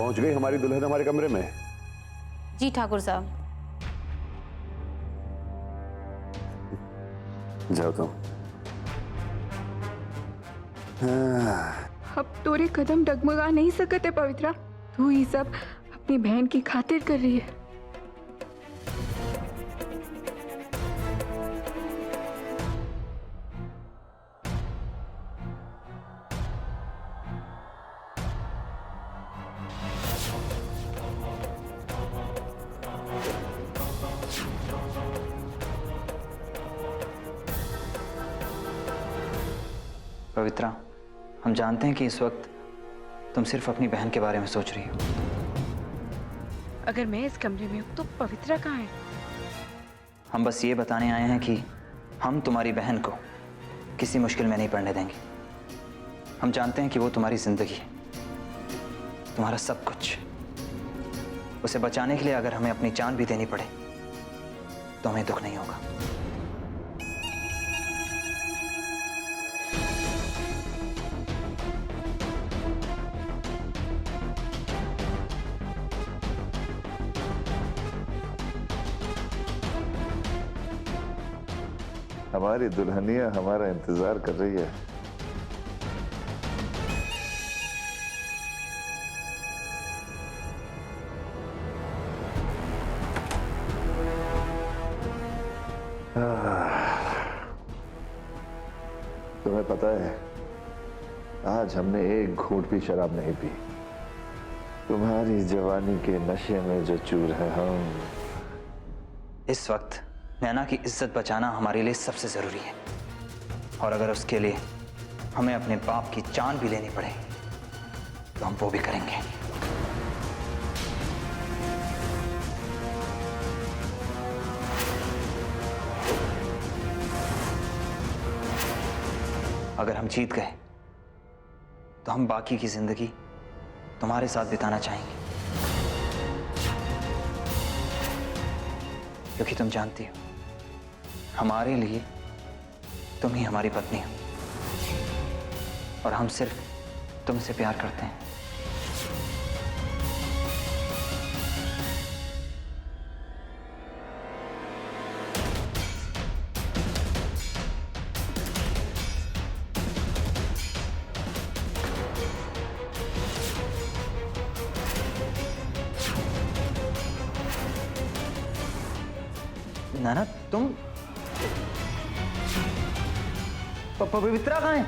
पहुंच गई हमारी दुल्हन हमारे कमरे में? जी ठाकुर साहब। जाओ तुम। अब तोरे कदम डगमगा नहीं सकते पवित्रा। तू ये सब अपनी बहन की खातिर कर रही है। पवित्रा, हम जानते हैं कि इस वक्त तुम सिर्फ अपनी बहन के बारे में सोच रही हो। अगर मैं इस कमरे में हूँ तो पवित्रा कहाँ है? हम बस ये बताने आए हैं कि हम तुम्हारी बहन को किसी मुश्किल में नहीं पड़ने देंगे। हम जानते हैं कि वो तुम्हारी जिंदगी है, तुम्हारा सब कुछ। उसे बचाने के लिए अगर हमें अपनी जान भी देनी पड़े तो हमें दुख नहीं होगा। हमारी दुल्हनिया हमारा इंतजार कर रही है। तुम्हें पता है, आज हमने एक घूंट भी शराब नहीं पी। तुम्हारी जवानी के नशे में जो चूर है हम। इस वक्त नैना की इज्जत बचाना हमारे लिए सबसे जरूरी है, और अगर उसके लिए हमें अपने बाप की जान भी लेनी पड़े तो हम वो भी करेंगे। अगर हम जीत गए तो हम बाकी की जिंदगी तुम्हारे साथ बिताना चाहेंगे, क्योंकि तुम जानती हो हमारे लिए तुम ही हमारी पत्नी हो, और हम सिर्फ तुमसे प्यार करते हैं। नाना, तुम पवित्रा कहाँ है?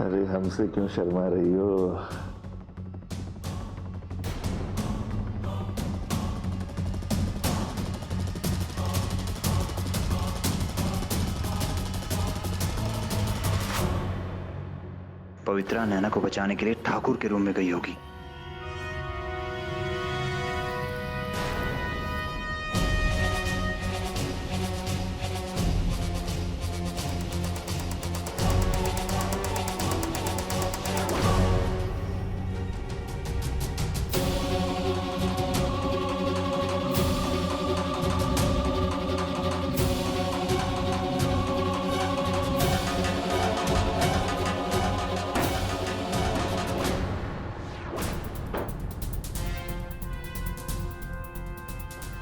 अरे हमसे क्यों शर्मा रही हो? पवित्रा नैना को बचाने के लिए ठाकुर के रूम में गई होगी।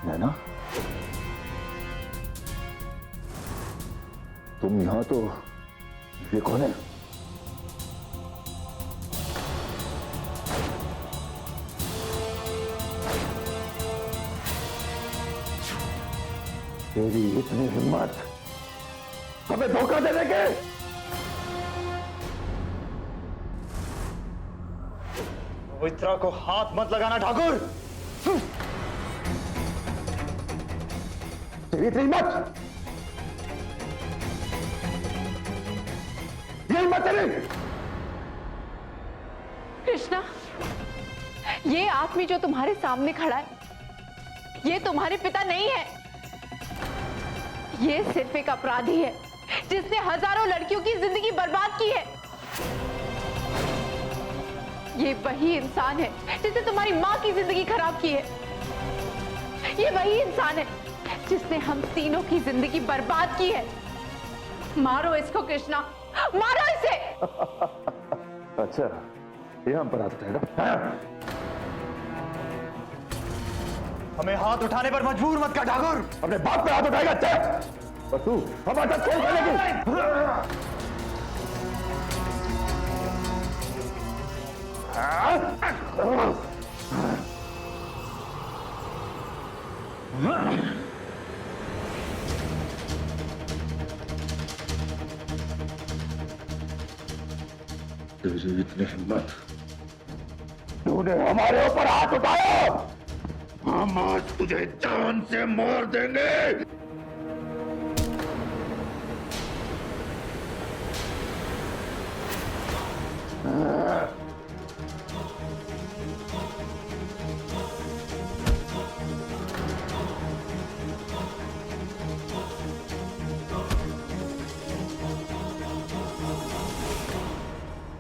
नैना, तुम यहां तो ये कौन है? तेरी इतनी हिम्मत हमें धोखा देने के? पवित्रा को हाथ मत लगाना ठाकुर। तेरी इतनी हिम्मत, ये हिम्मत तेरी? कृष्णा, ये आदमी जो तुम्हारे सामने खड़ा है, ये तुम्हारे पिता नहीं है। ये सिर्फ एक अपराधी है जिसने हजारों लड़कियों की जिंदगी बर्बाद की है। ये वही इंसान है जिसने तुम्हारी मां की जिंदगी खराब की है। ये वही इंसान है जिसने हम तीनों की जिंदगी बर्बाद की है। मारो इसको कृष्णा, मारो इसे। अच्छा, ये हम पर हाथ उठाएगा? हमें हाथ उठाने पर मजबूर मत कर ठाकुर। अपने बाप पे हाथ उठाएगा? चल, और तू हमारा साथ कौन खेलेगी? तेरी इतनी हिम्मत, तूने हमारे ऊपर हाथ उठाया, हम आज तुझे जान से मार देंगे।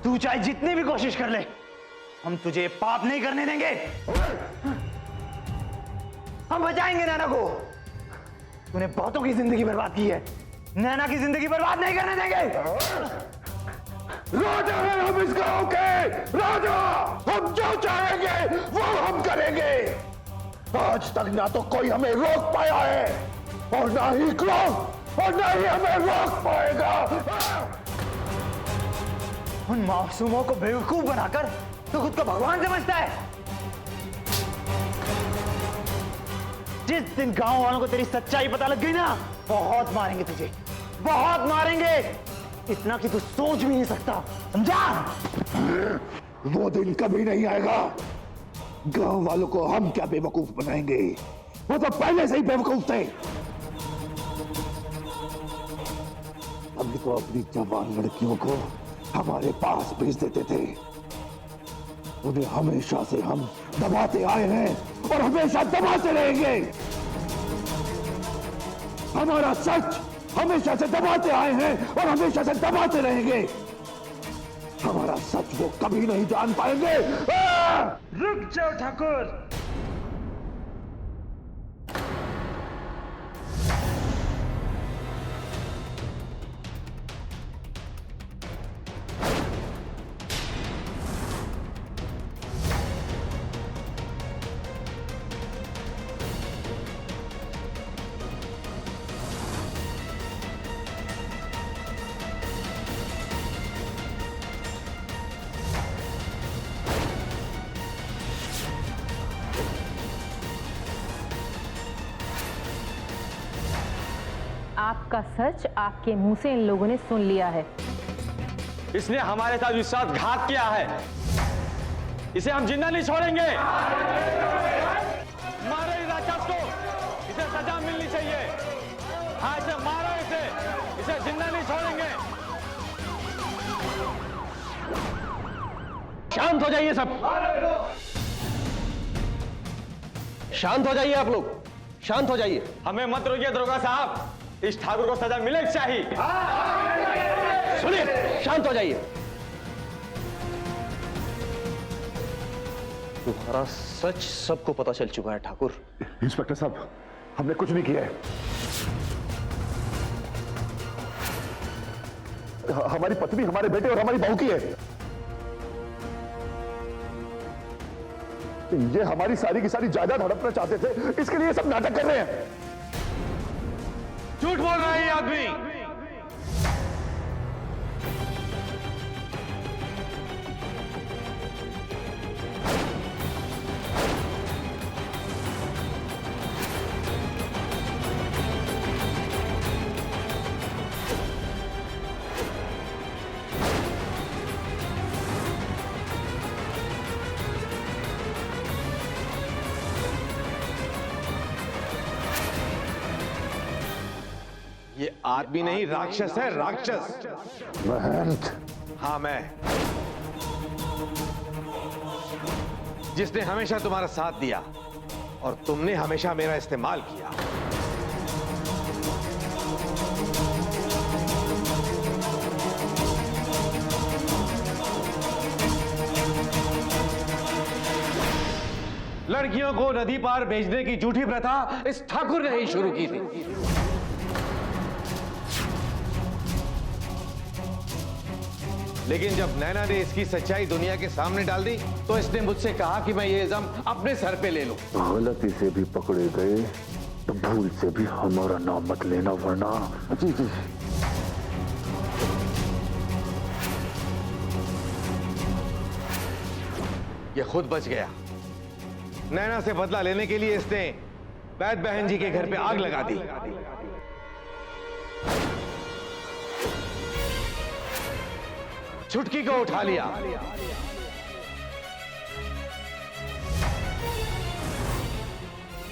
तू चाहे जितनी भी कोशिश कर ले, हम तुझे पाप नहीं करने देंगे। हम बचाएंगे नैना को। तूने बहुतों की जिंदगी बर्बाद की है, नैना की जिंदगी बर्बाद नहीं करने देंगे। राजा है हम इस गांव के, राजा। हम जो चाहेंगे वो हम करेंगे। आज तक ना तो कोई हमें रोक पाया है, और ना ही कोई, और ना ही हमें रोक पाएगा। उन मासूमों को बेवकूफ बनाकर तो खुद को भगवान समझता है। जिस दिन गांव वालों को तेरी सच्चाई पता लग गई ना, बहुत मारेंगे तुझे, बहुत मारेंगे। इतना कि तू सोच भी नहीं सकता, समझा? वो दिन कभी नहीं आएगा। गांव वालों को हम क्या बेवकूफ बनाएंगे, वो तो पहले से ही बेवकूफ थे। अभी तो अपनी जवान लड़कियों को हमारे पास भेज देते थे। उन्हें हमेशा से हम दबाते आए हैं और हमेशा दबाते रहेंगे। हमारा सच हमेशा से दबाते आए हैं और हमेशा से दबाते रहेंगे। हमारा सच वो कभी नहीं जान पाएंगे। रुक जाओ ठाकुर। आपका सच आपके मुंह से इन लोगों ने सुन लिया है। इसने हमारे साथ विश्वासघात किया है, इसे हम जिंदा नहीं छोड़ेंगे। मारो इस राक्षस को, इसे सजा मिलनी चाहिए। हाँ, इसे मारो, इसे जिंदा नहीं छोड़ेंगे। शांत हो जाइए सब, शांत हो जाइए आप लोग, शांत हो जाइए। हमें मत रोकिए दरोगा साहब, इस ठाकुर को सजा मिलनी चाहिए। सुनिए, शांत हो जाइए। तुम्हारा सच सबको पता चल चुका है ठाकुर। इंस्पेक्टर साहब, हमने कुछ नहीं किया है। हमारी पत्नी हमारे बेटे और हमारी बहू की है। ये हमारी सारी की सारी जायदाद हड़पना चाहते थे, इसके लिए सब नाटक कर रहे हैं। झूठ बोल रहा है ये आदमी। ये आदमी नहीं, राक्षस है, राक्षस। महंत, हाँ, मैं, जिसने हमेशा तुम्हारा साथ दिया और तुमने हमेशा मेरा इस्तेमाल किया। लड़कियों को नदी पार भेजने की झूठी प्रथा इस ठाकुर ने ही शुरू की थी। लेकिन जब नैना ने इसकी सच्चाई दुनिया के सामने डाल दी तो इसने मुझसे कहा कि मैं ये इल्जाम अपने सर पे ले लूं। गलती से भी पकड़े गए तो भूल से भी हमारा नाम मत लेना, वरना जी जी। ये खुद बच गया। नैना से बदला लेने के लिए इसने वैद बहन जी के घर पे आग लगा दी। छुटकी को उठा लिया।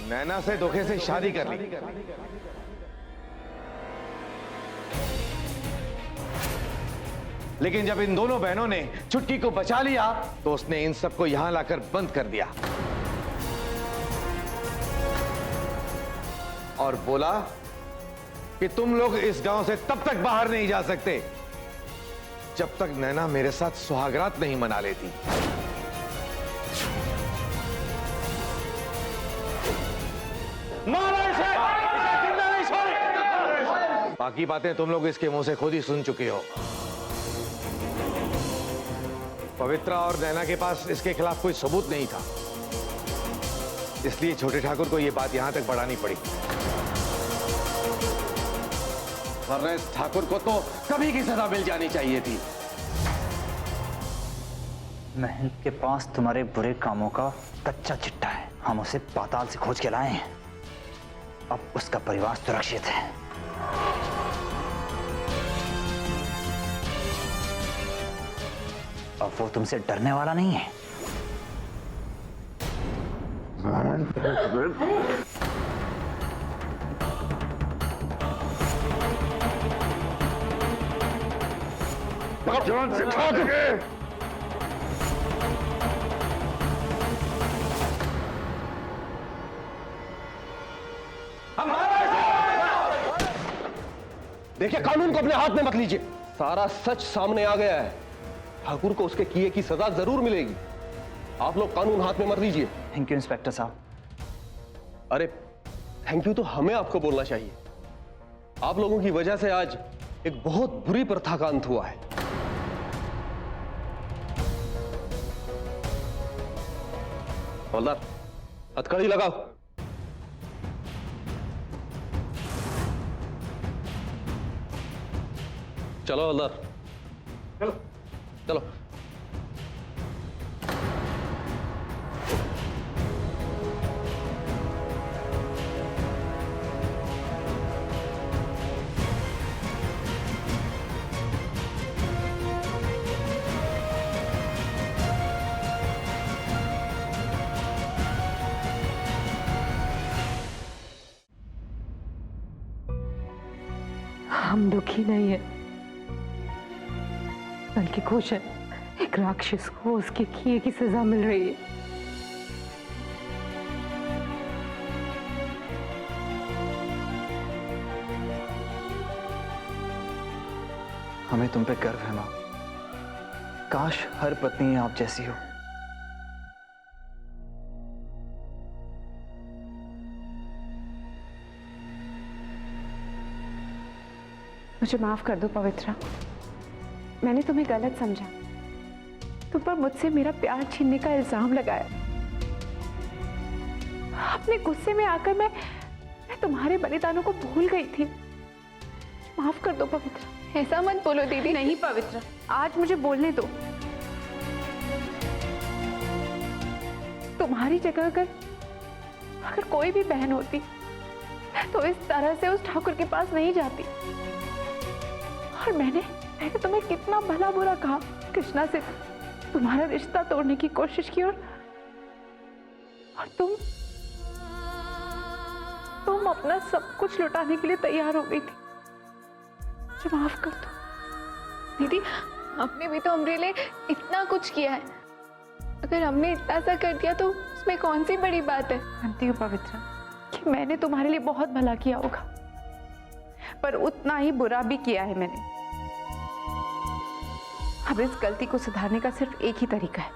नैना से धोखे से शादी कर ली। लेकिन जब इन दोनों बहनों ने छुटकी को बचा लिया तो उसने इन सबको यहां लाकर बंद कर दिया और बोला कि तुम लोग इस गांव से तब तक बाहर नहीं जा सकते जब तक नैना मेरे साथ सुहागरात नहीं मना लेती। मारो इसे! इसे जिंदा नहीं छोड़े! बाकी बातें तुम लोग इसके मुंह से खुद ही सुन चुके हो। पवित्रा और नैना के पास इसके खिलाफ कोई सबूत नहीं था, इसलिए छोटे ठाकुर को यह बात यहां तक बढ़ानी पड़ी। वरना इस ठाकुर को तो कभी की सजा मिल जानी चाहिए थी। महल के पास तुम्हारे बुरे कामों का कच्चा चिट्ठा है। हम उसे पाताल से खोज के लाए हैं। अब उसका परिवार सुरक्षित है। अब वो तुमसे डरने वाला नहीं है। जान से खा देंगे। देखिए, कानून को अपने हाथ में मत लीजिए। सारा सच सामने आ गया है। ठाकुर को उसके किए की सजा जरूर मिलेगी। आप लोग कानून हाथ में मत लीजिए। थैंक यू इंस्पेक्टर साहब। अरे थैंक यू तो हमें आपको बोलना चाहिए। आप लोगों की वजह से आज एक बहुत बुरी प्रथा का अंत हुआ है। हवलदार, हथकड़ी लगाओ। चलो हवलदार, चलो चलो। हम दुखी नहीं है, बल्कि खुश है। एक राक्षस को उसके किए की सजा मिल रही है। हमें तुम पे गर्व है मां। काश हर पत्नी आप जैसी हो। मुझे माफ कर दो पवित्रा, मैंने तुम्हें गलत समझा। तुम पर मुझसे मेरा प्यार छीनने का इल्जाम लगाया। अपने गुस्से में आकर मैं तुम्हारे बलिदानों को भूल गई थी। माफ कर दो पवित्रा। ऐसा मत बोलो दीदी। नहीं पवित्रा, आज मुझे बोलने दो। तुम्हारी जगह अगर कोई भी बहन होती तो इस तरह से उस ठाकुर के पास नहीं जाती। और मैंने तुम्हें कितना भला बुरा कहा, कृष्णा से तुम्हारा रिश्ता तोड़ने की कोशिश की, और तुम अपना सब कुछ लुटाने के लिए तैयार हो गई थी। मुझे माफ कर दो दीदी। आपने भी तो हमारे लिए इतना कुछ किया है। अगर हमने इतना सा कर दिया तो उसमें कौन सी बड़ी बात है। जानती हूँ पवित्रा कि मैंने तुम्हारे लिए बहुत भला किया होगा, पर उतना ही बुरा भी किया है मैंने। अब इस गलती को सुधारने का सिर्फ एक ही तरीका है।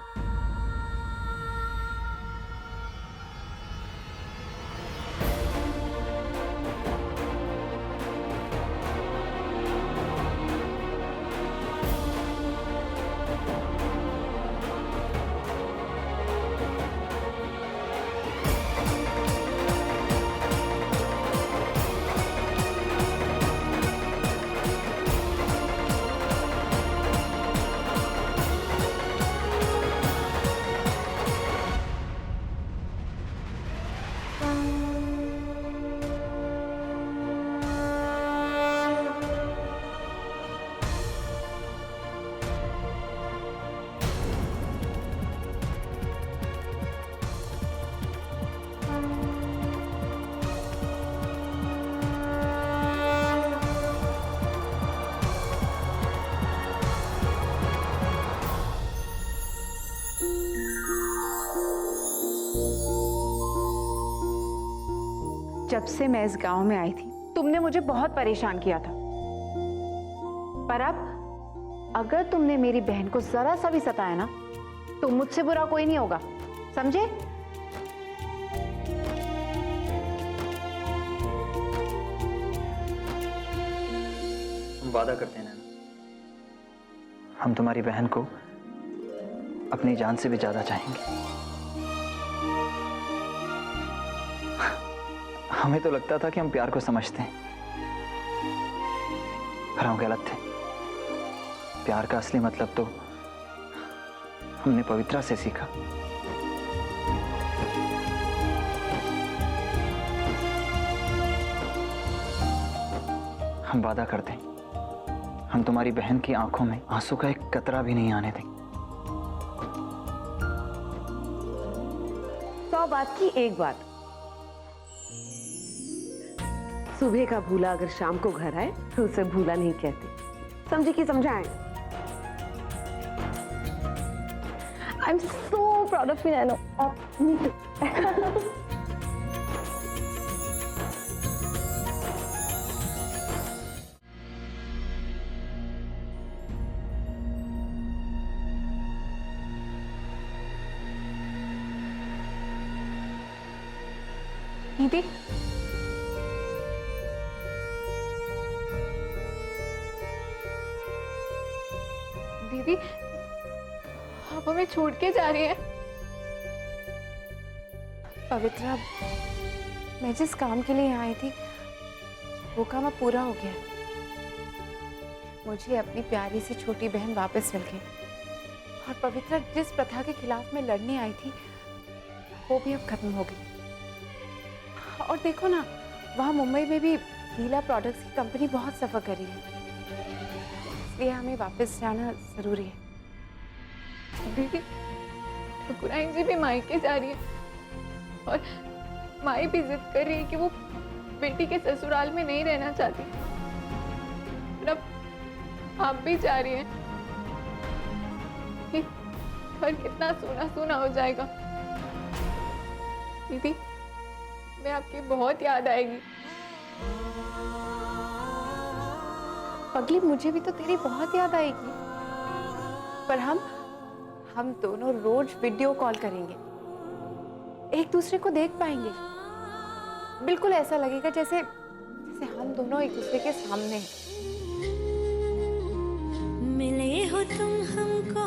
जब से मैं इस गांव में आई थी तुमने मुझे बहुत परेशान किया था, पर अब अगर तुमने मेरी बहन को जरा सा भी सताया ना तो मुझसे बुरा कोई नहीं होगा, समझे? हम वादा करते हैं नैना, हम तुम्हारी बहन को अपनी जान से भी ज्यादा चाहेंगे। हमें तो लगता था कि हम प्यार को समझते हैं, पर हम गलत थे। प्यार का असली मतलब तो हमने पवित्रा से सीखा। हम वादा करते हैं, हम तुम्हारी बहन की आंखों में आंसू का एक कतरा भी नहीं आने देंगे। 100 बात की एक बात, सुबह का भूला अगर शाम को घर आए तो उसे भूला नहीं कहते, समझे कि समझाएं? I'm so proud of you, Nano. Me too. दीदी, दीदी आप हमें छोड़ के जा रही हैं? पवित्रा, मैं जिस काम के लिए यहाँ आई थी वो काम अब पूरा हो गया। मुझे अपनी प्यारी सी छोटी बहन वापस मिल गई, और पवित्रा जिस प्रथा के खिलाफ मैं लड़ने आई थी वो भी अब खत्म हो गई। और देखो ना, वहाँ मुंबई में भी लीला प्रोडक्ट्स की कंपनी बहुत सफर कर रही है, इसलिए हमें वापस जाना जरूरी है। दीदी, ठकुराइन जी भी मायके जा रही है और माई भी जिद कर रही है कि वो बेटी के ससुराल में नहीं रहना चाहती। अब आप भी जा रही हैं, ये घर कितना सूना सूना हो जाएगा। दीदी, मैं आपकी बहुत याद आएगी। पगली, मुझे भी तो तेरी बहुत याद आएगी, पर हम दोनों रोज वीडियो कॉल करेंगे, एक दूसरे को देख पाएंगे। बिल्कुल ऐसा लगेगा जैसे हम दोनों एक दूसरे के सामने हैं। मिले हो तुम हमको